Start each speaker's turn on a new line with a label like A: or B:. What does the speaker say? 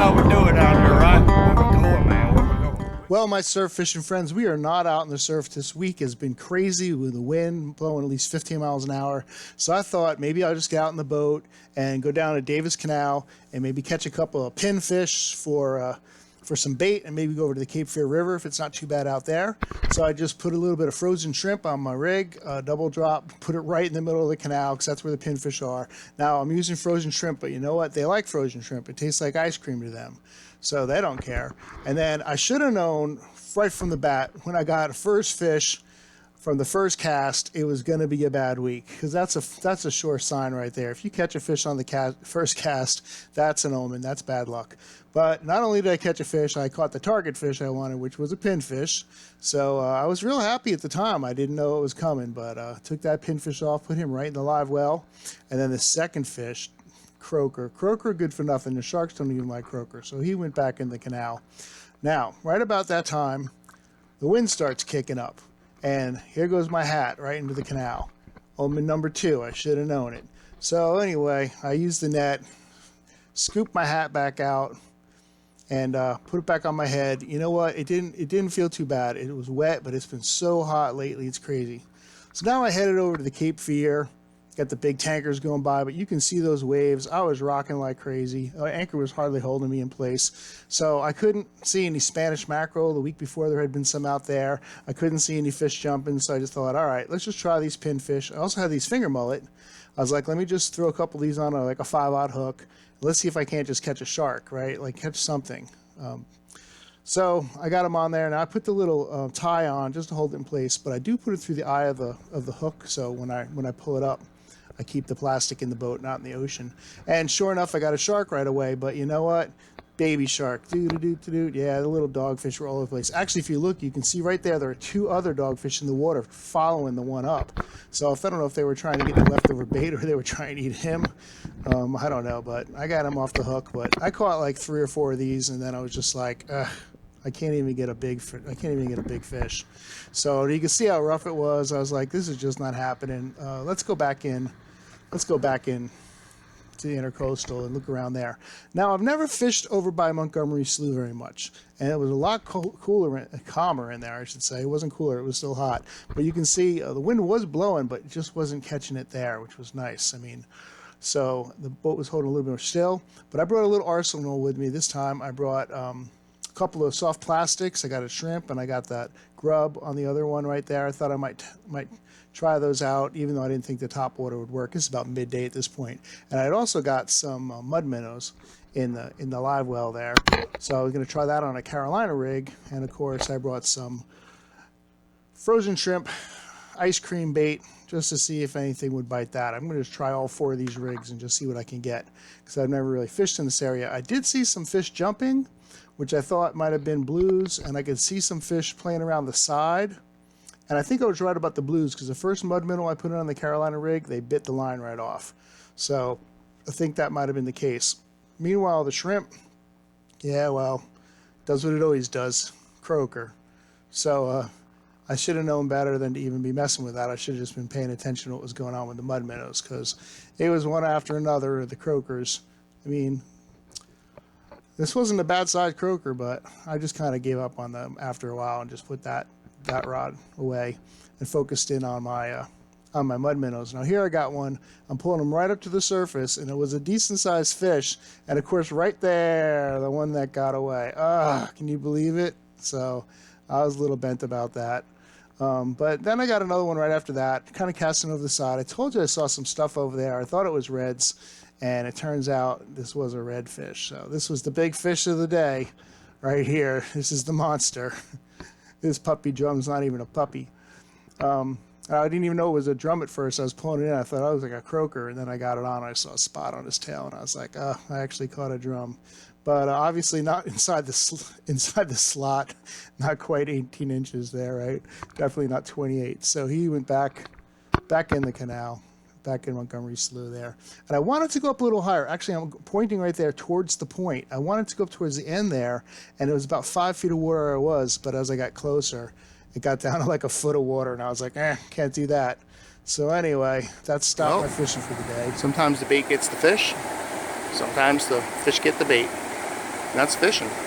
A: how we're doing out here, right? Where we going, man? Where we going?
B: Well, my surf fishing friends, we are not out in the surf this week. It's been crazy with the wind blowing at least 15 miles an hour. So I thought maybe I'll just get out in the boat and go down to Davis Canal and maybe catch a couple of pinfish for some bait, and maybe go over to the Cape Fear River if it's not too bad out there. So I just put a little bit of frozen shrimp on my rig, double drop, put it right in the middle of the canal because that's where the pinfish are. Now I'm using frozen shrimp, but you know what? They like frozen shrimp. It tastes like ice cream to them. So they don't care. And then I should have known right from the bat when I got first fish from the first cast, it was going to be a bad week, because that's a sure sign right there. If you catch a fish on the first cast, that's an omen. That's bad luck. But not only did I catch a fish, I caught the target fish I wanted, which was a pinfish. So I was real happy at the time. I didn't know it was coming, but took that pinfish off, put him right in the live well. And then the second fish, croaker, good for nothing. The sharks don't even like croaker, so he went back in the canal. Now, right about that time, the wind starts kicking up, and here goes my hat right into the canal. Omen number 2. I should have known it. So anyway, I used the net, scooped my hat back out, and put it back on my head. You know what? It didn't feel too bad. It was wet, but it's been so hot lately, it's crazy. So now I headed over to the Cape Fear. Got the big tankers going by, but you can see those waves. I was rocking like crazy. The anchor was hardly holding me in place. So I couldn't see any Spanish mackerel. The week before there had been some out there. I couldn't see any fish jumping, so I just thought, all right, let's just try these pinfish. I also had these finger mullet. I was like, let me just throw a couple of these on like a 5/0 hook. Let's see if I can't just catch a shark, right? Like catch something. So I got them on there, and I put the little tie on just to hold it in place, but I do put it through the eye of the hook, so when I pull it up, I keep the plastic in the boat, not in the ocean. And sure enough, I got a shark right away. But you know what? Baby shark. Yeah, the little dogfish were all over the place. Actually, if you look, you can see right there are 2 other dogfish in the water following the one up. So I don't know if they were trying to get the leftover bait or they were trying to eat him. I don't know, but I got him off the hook. But I caught like 3 or 4 of these, and then I was just like, I can't even get a big fish. So you can see how rough it was. I was like, this is just not happening. Let's go back in to the intercoastal and look around there. Now, I've never fished over by Montgomery Slough very much, and it was a lot calmer in there, I should say. It wasn't cooler, it was still hot. But you can see the wind was blowing, but it just wasn't catching it there, which was nice. I mean, so the boat was holding a little bit more still. But I brought a little arsenal with me this time. I brought a couple of soft plastics. I got a shrimp, and I got that grub on the other one right there. I thought I might try those out, even though I didn't think the top water would work. It's about midday at this point. And I'd also got some mud minnows in the live well there. So I was going to try that on a Carolina rig. And of course, I brought some frozen shrimp, ice cream bait, just to see if anything would bite that. I'm going to just try all 4 of these rigs and just see what I can get, because I've never really fished in this area. I did see some fish jumping, which I thought might have been blues, and I could see some fish playing around the side. And I think I was right about the blues, because the first mud minnow I put in on the Carolina rig, they bit the line right off. So I think that might have been the case. Meanwhile, the shrimp, yeah, well, does what it always does, croaker. So I should have known better than to even be messing with that. I should have just been paying attention to what was going on with the mud minnows, because it was one after another of the croakers. I mean, this wasn't a bad sized croaker, but I just kind of gave up on them after a while and just put that rod away and focused in on my mud minnows. Now here I got one. I'm pulling them right up to the surface, and it was a decent sized fish. And of course, right there, the one that got away. Can you believe it? So I was a little bent about that. But then I got another one right after that, kind of casting over the side. I told you I saw some stuff over there. I thought it was reds, and it turns out this was a redfish. So this was the big fish of the day right here. This is the monster. This puppy drum's not even a puppy. I didn't even know it was a drum at first. I was pulling it in. I thought it was like a croaker, and then I got it on. I saw a spot on his tail, and I was like, I actually caught a drum. But obviously not inside the slot, not quite 18 inches there, right? Definitely not 28. So he went back in the canal, back in Montgomery Slough there. And I wanted to go up a little higher. Actually, I'm pointing right there towards the point. I wanted to go up towards the end there, and it was about 5 feet of water I was, but as I got closer, it got down to like a foot of water, and I was like, can't do that. So anyway, that stopped my fishing for the day.
C: Sometimes the bait gets the fish. Sometimes the fish get the bait.
B: That's fishing.